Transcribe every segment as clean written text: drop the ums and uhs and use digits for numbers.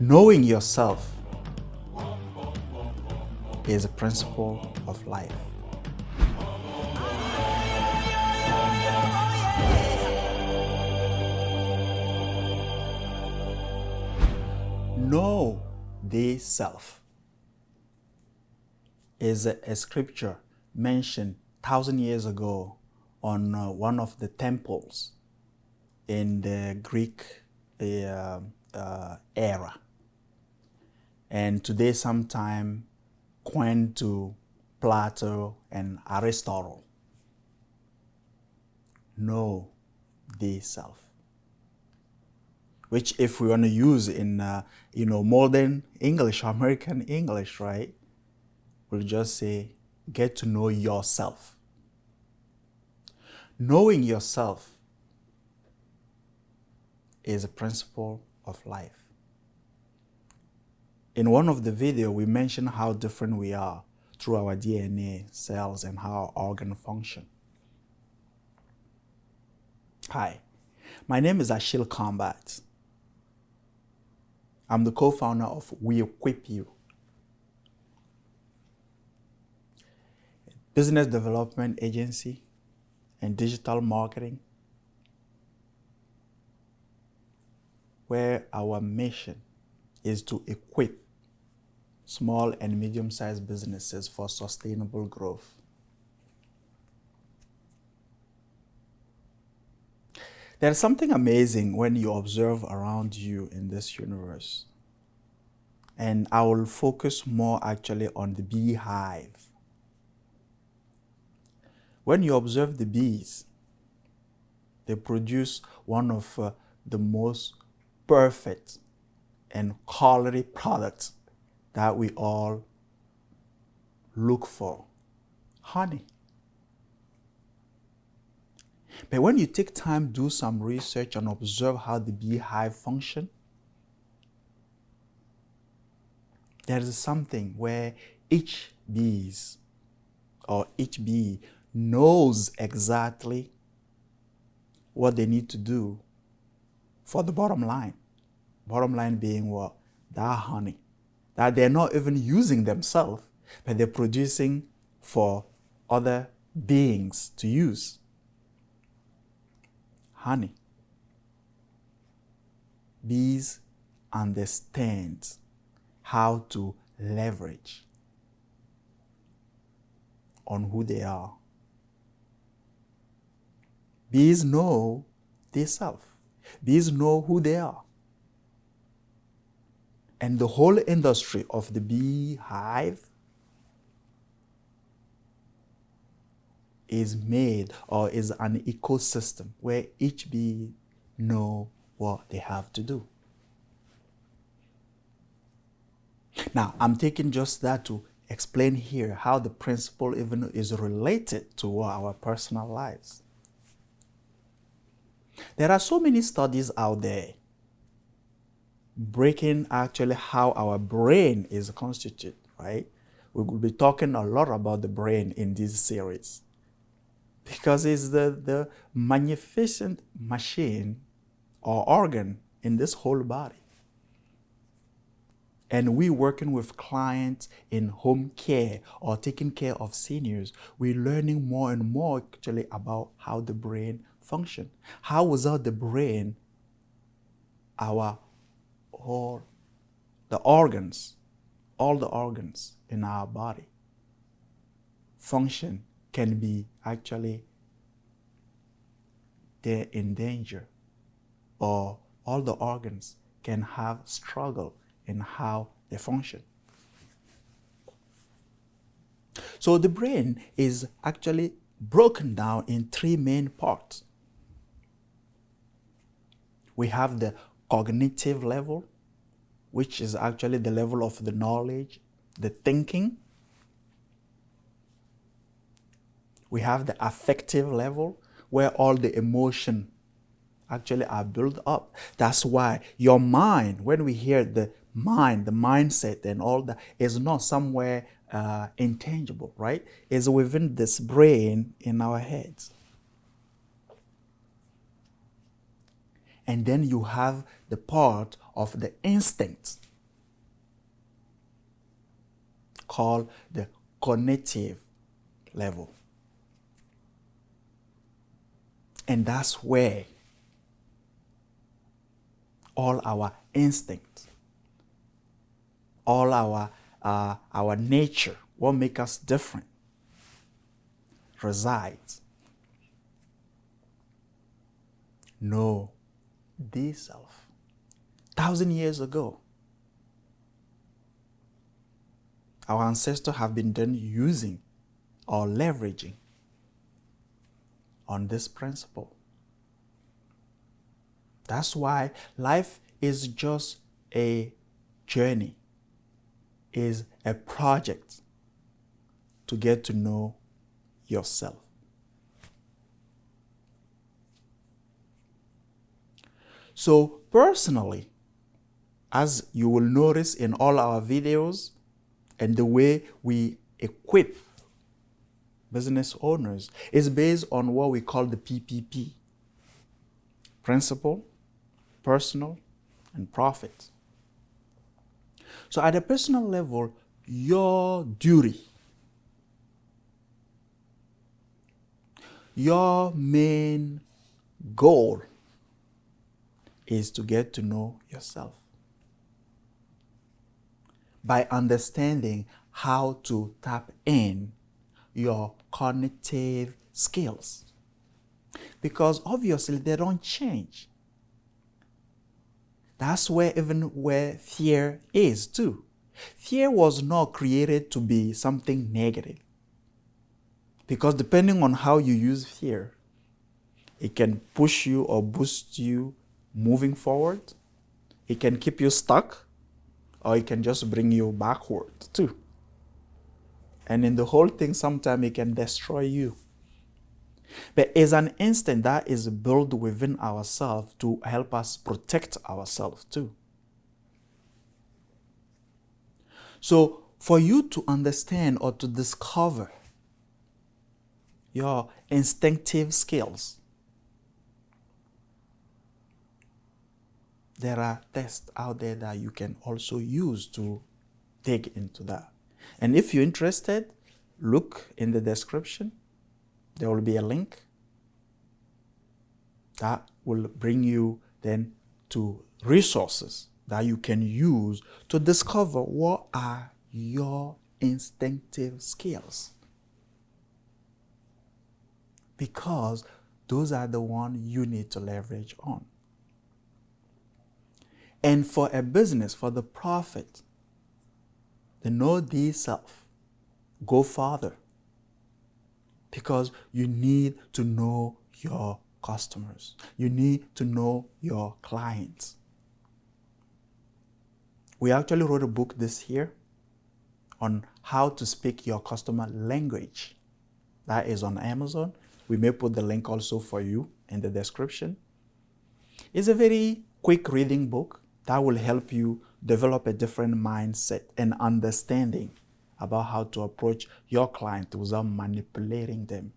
Knowing yourself is a principle of life. Know thyself is a scripture mentioned 1,000 years ago on one of the temples in the Greek era. And today sometime coined to Plato and Aristotle. Know thyself. Which if we want to use in modern English, American English, right? We'll just say, get to know yourself. Knowing yourself is a principle of life. In one of the videos, we mentioned how different we are through our DNA, cells, and how our organs function. Hi, my name is Achille Combat. I'm the co-founder of wEquipu, business development agency and digital marketing, where our mission is to equip small and medium-sized businesses for sustainable growth. There's something amazing when you observe around you in this universe. And I will focus more actually on the beehive. When you observe the bees, they produce one of the most perfect and quality products that we all look for: honey. But when you take time, do some research and observe how the beehive function, there is something where each bee knows exactly what they need to do for the bottom line. Bottom line being what? That honey. That they're not even using themselves, but they're producing for other beings to use. Honey. Bees understand how to leverage on who they are. Bees know themselves. Bees know who they are. And the whole industry of the beehive is made, or is an ecosystem where each bee know what they have to do. Now, I'm taking just that to explain here how the principle even is related to our personal lives. There are so many studies out there breaking actually how our brain is constituted, right? We will be talking a lot about the brain in this series, because it's the magnificent machine or organ in this whole body. And we working with clients in home care or taking care of seniors, we're learning more and more actually about how the brain functions. How without the brain, all the organs in our body function can be actually they're in danger, or all the organs can have struggle in how they function. So the brain is actually broken down in three main parts. We have the cognitive level, which is actually the level of the knowledge, the thinking. We have the affective level, where all the emotion actually are built up. That's why your mind, when we hear the mind, the mindset and all that, is not somewhere intangible, right? It's within this brain in our heads. And then you have the part of the instinct, called the cognitive level. And that's where all our instincts, all our nature, what makes us different, resides. Know the self. 1,000 years ago, our ancestors have been done using or leveraging on this principle. That's why life is just a journey, is a project to get to know yourself. So personally, as you will notice in all our videos and the way we equip business owners is based on what we call the PPP: principle, personal, and profit. So at a personal level, your duty, your main goal is to get to know yourself by understanding how to tap in your cognitive skills. Because obviously they don't change. That's where fear is too. Fear was not created to be something negative. Because depending on how you use fear, it can push you or boost you moving forward. It can keep you stuck, or it can just bring you backward too. And in the whole thing, sometimes it can destroy you. But it's an instinct that is built within ourselves to help us protect ourselves too. So for you to understand or to discover your instinctive skills, there are tests out there that you can also use to dig into that. And if you're interested, look in the description. There will be a link that will bring you then to resources that you can use to discover what are your instinctive skills. Because those are the ones you need to leverage on. And for a business, for the profit, the know thee self, go farther. Because you need to know your customers. You need to know your clients. We actually wrote a book this year on how to speak your customer language. That is on Amazon. We may put the link also for you in the description. It's a very quick reading book that will help you develop a different mindset and understanding about how to approach your client without manipulating them.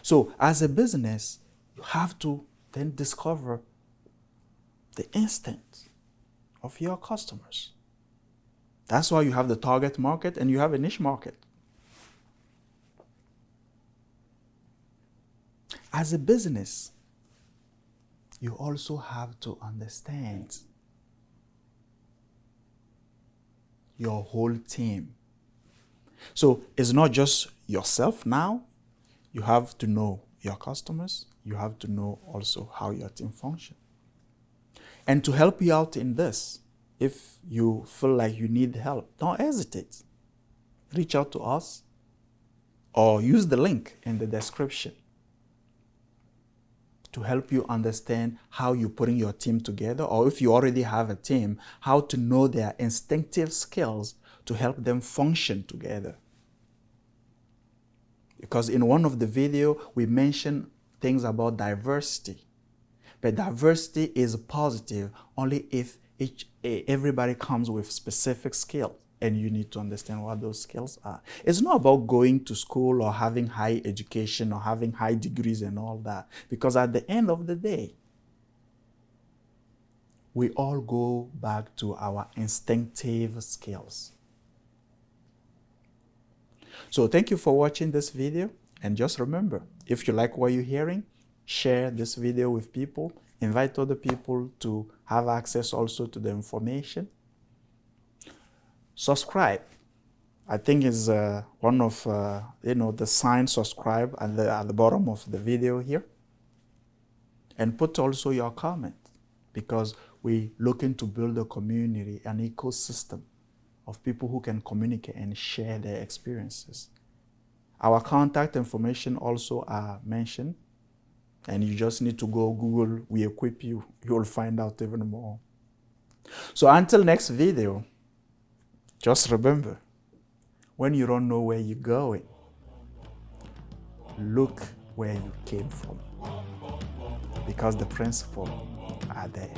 So as a business, you have to then discover the instinct of your customers. That's why you have the target market and you have a niche market. As a business, you also have to understand your whole team. So it's not just yourself now. You have to know your customers. You have to know also how your team functions. And to help you out in this, if you feel like you need help, don't hesitate. Reach out to us or use the link in the description to help you understand how you're putting your team together, or if you already have a team, how to know their instinctive skills to help them function together. Because in one of the videos, we mentioned things about diversity. But diversity is positive only if everybody comes with specific skills, and you need to understand what those skills are. It's not about going to school or having high education or having high degrees and all that. Because at the end of the day, we all go back to our instinctive skills. So thank you for watching this video. And just remember, if you like what you're hearing, share this video with people. Invite other people to have access also to the information. Subscribe. I think is one of the sign subscribe at the bottom of the video here. And put also your comment, because we're looking to build a community, an ecosystem of people who can communicate and share their experiences. Our contact information also are mentioned, and you just need to go Google wEquipu. You'll find out even more. So until next video, just remember, when you don't know where you're going, look where you came from, because the principles are there.